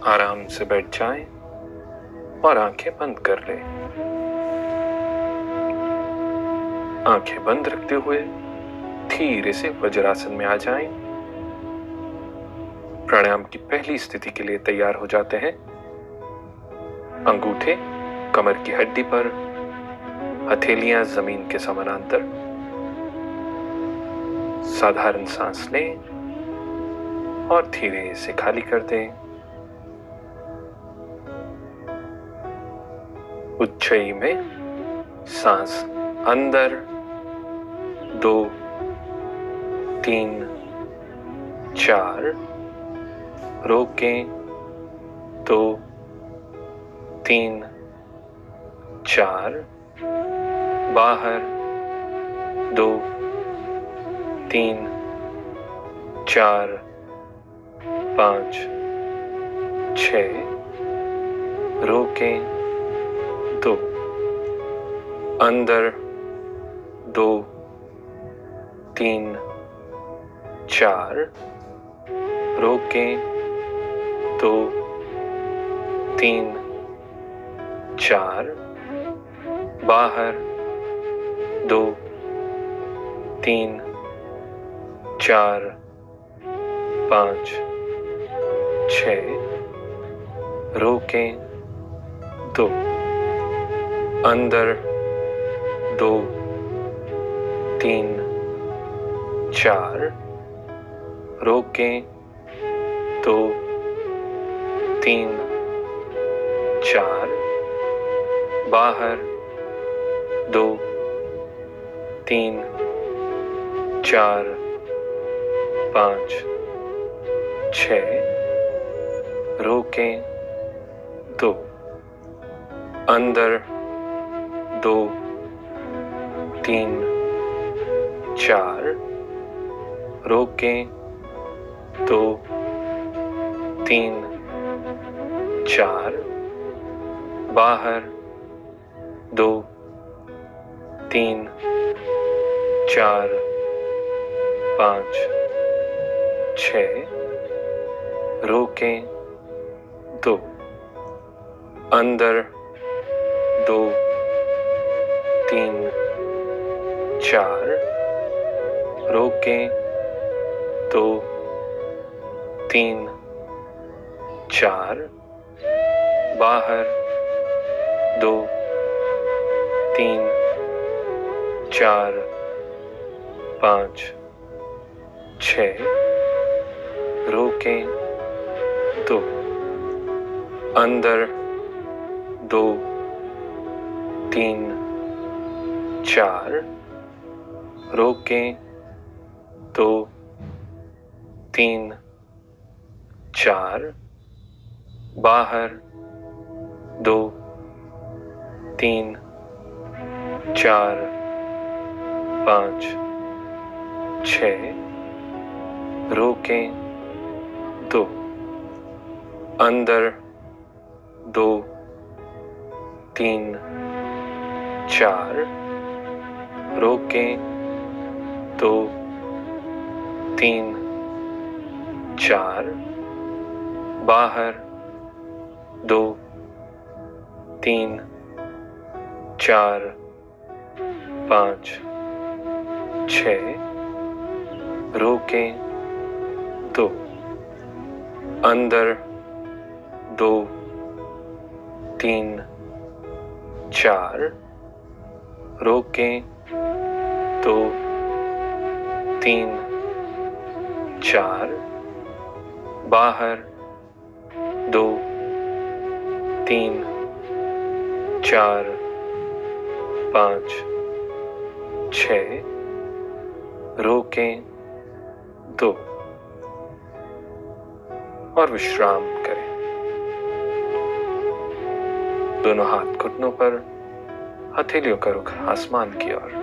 आराम से बैठ जाएं और आंखें बंद कर लें। आंखें बंद रखते हुए धीरे से वज्रासन में आ जाएं। प्राणायाम की पहली स्थिति के लिए तैयार हो जाते हैं। अंगूठे कमर की हड्डी पर, हथेलियां जमीन के समानांतर। साधारण सांस लें और धीरे से खाली कर दें। उज्जयी में सांस अंदर 2, 3, 4, रोकें 2, 3, 4, बाहर 2, 3, 4, 5, 6, रोकें 2, अंदर 2, 3, 4, रोकें 2, 3, 4, बाहर 2, 3, 4, 5, 6, रोकें 2, अंदर 2, 3, 4, रोकें 2, 3, 4, बाहर 2, 3, 4, 5, 6, रोकें 2, अंदर 2, 3, 4, रोकें 2, 3, 4, बाहर 2, 3, 4, 5, 6, रोकें 2, अंदर 2, 3, 4, रोकें 2, 3, 4, बाहर 2, 3, 4, 5, 6, रोकें 2, अंदर 2, 3, 4, रोकें 2, 3, 4, बाहर 2, 3, 4, 5, 6, रोकें 2, अंदर 2, 3, 4, रोकें 2, 3, 4, बाहर 2, 3, 4, 5, 6, रोकें 2, अंदर 2, 3, 4, रोकें 2, 3, 4, बाहर 2, 3, 4, 5, 6, रोकें 2 और विश्राम करें। दोनों हाथ घुटनों पर, हथेलियों का रुख आसमान की ओर।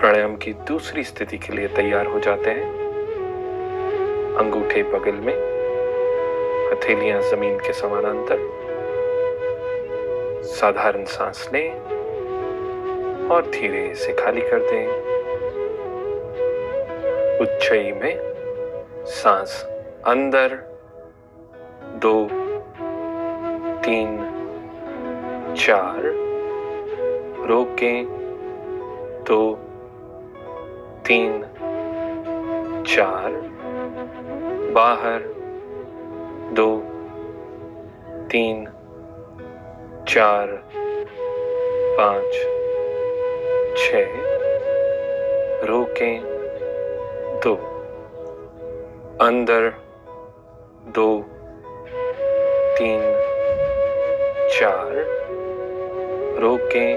प्राणायाम की दूसरी स्थिति के लिए तैयार हो जाते हैं। अंगूठे बगल में, हथेलियां जमीन के समानांतर। साधारण सांस लें और धीरे से खाली कर दें। उज्जयी में सांस अंदर 2, 3, 4, रोकें 2, 3, 4, बाहर 2, 3, 4, 5, 6, रोकें 2, अंदर 2, 3, 4, रोकें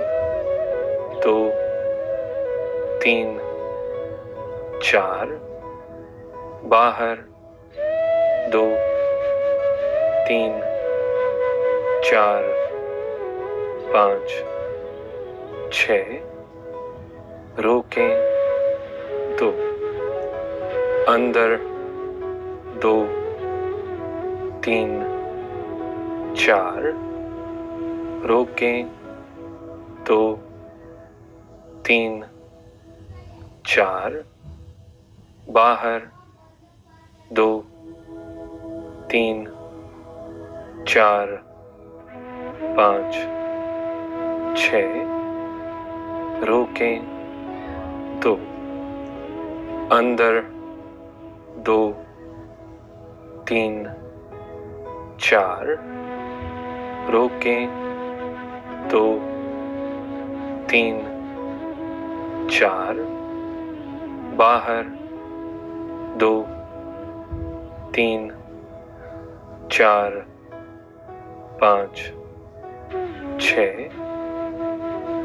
2, 3, 4, बाहर 2, 3, 4, 5, 6, रोकें 2, अंदर 2, 3, 4, रोकें 2, 3, 4, बाहर 2, 3, 4, 5, 6, रोकें 2, अंदर 2, 3, 4, रोकें 2, 3, 4, बाहर 2, 3, 4, 5, 6,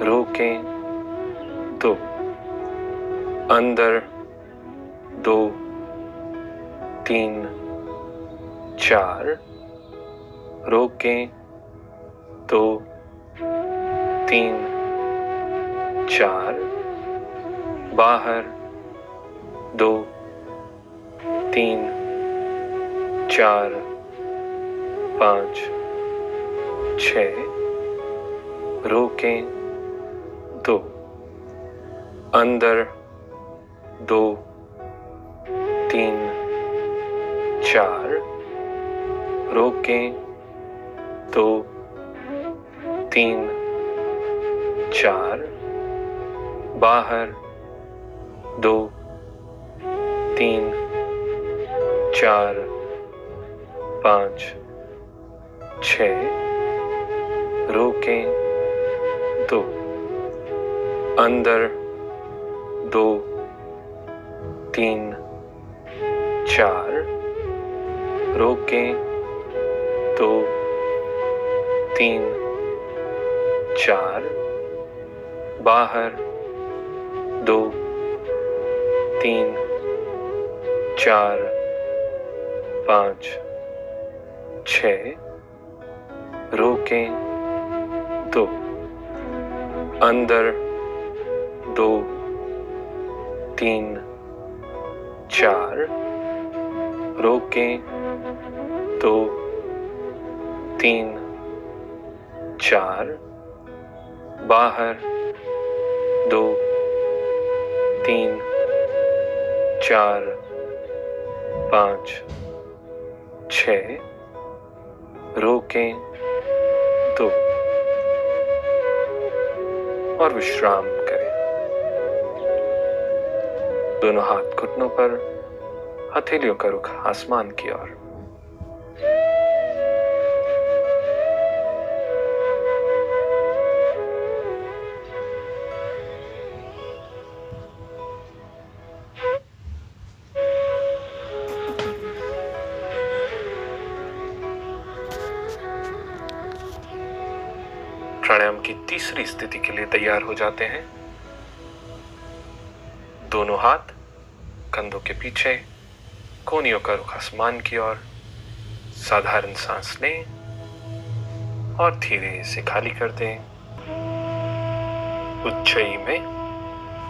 रोकें 2, अंदर 2, 3, 4, रोकें 2, 3, 4, बाहर 2, 3, 4, 5, 6, रोकें 2, अंदर 2, 3, 4, रोकें 2, 3, 4, बाहर 2, 3, 4, 5, 6, रोकें 2, अंदर 2, 3, 4, रोकें 2, 3, 4, बाहर 2, 3, 4, 5, 6, रोकें 2, अंदर 2, 3, 4, रोकें 2, 3, 4, बाहर 2, 3, 4, 5, 6, रोकें 2 और विश्राम करें। दोनों हाथ घुटनों पर, हथेलियों का रुख आसमान की ओर। प्राणायाम की तीसरी स्थिति के लिए तैयार हो जाते हैं। दोनों हाथ कंधों के पीछे, कोहनियों का रुख आसमान की ओर। साधारण सांस लें और धीरे से खाली कर दें। उज्जयी में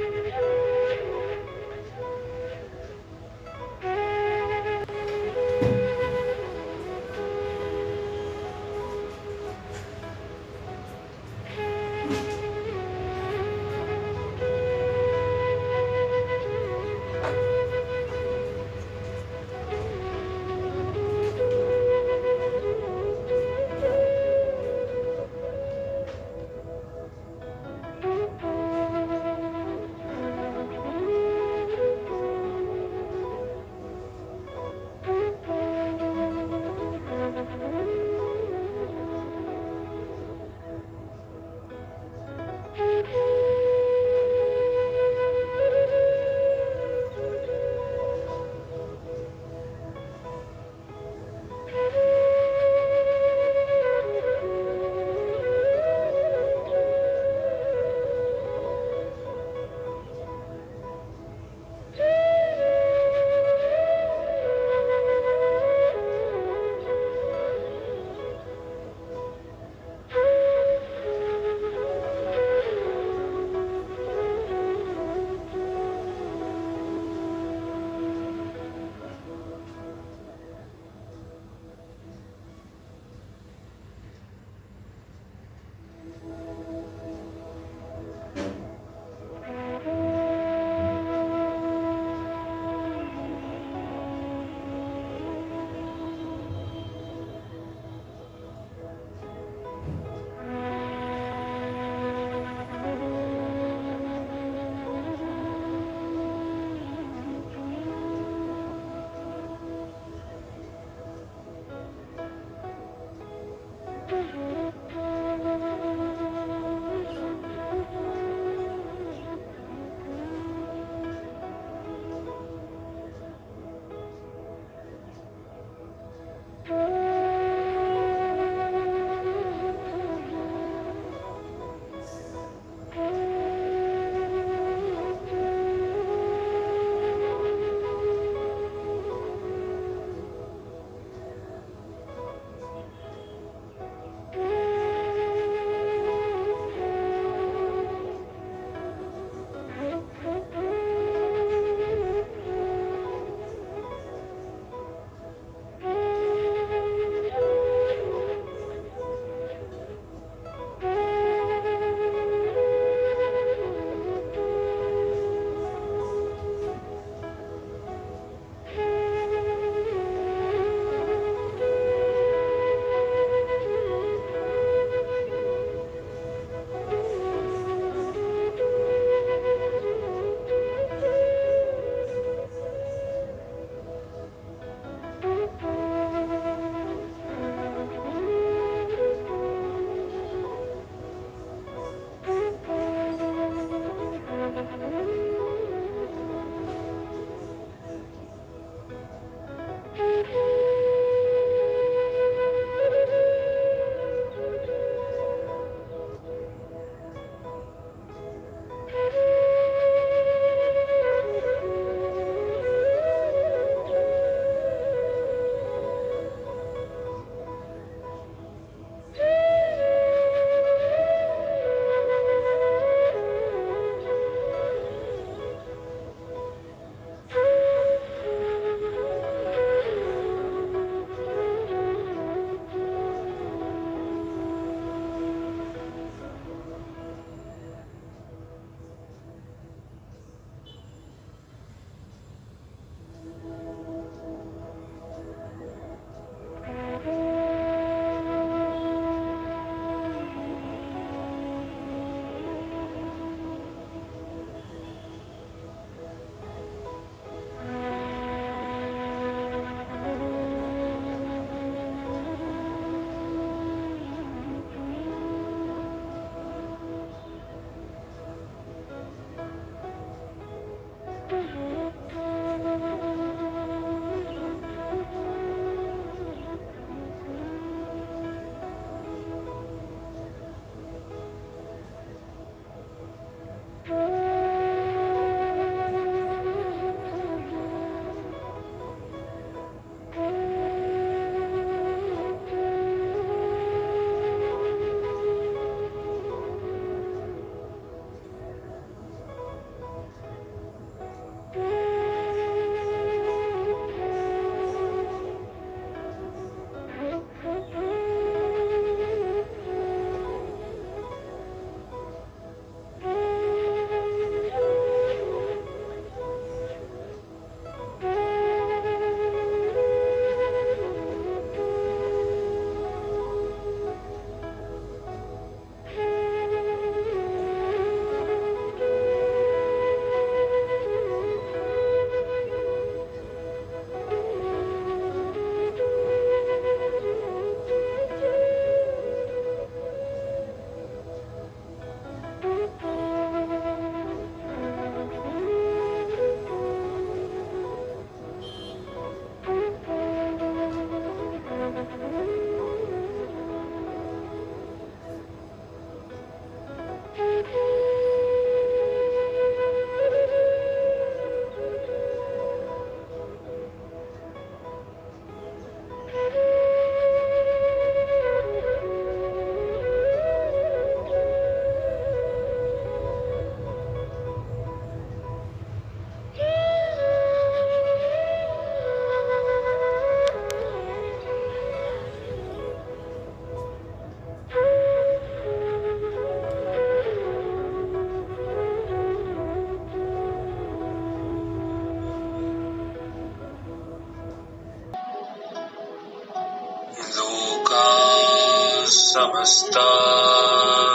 समस्ता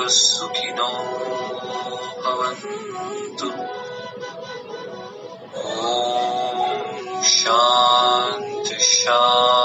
सुखिनो भवन्तु। ॐ शान्ति शान्ति।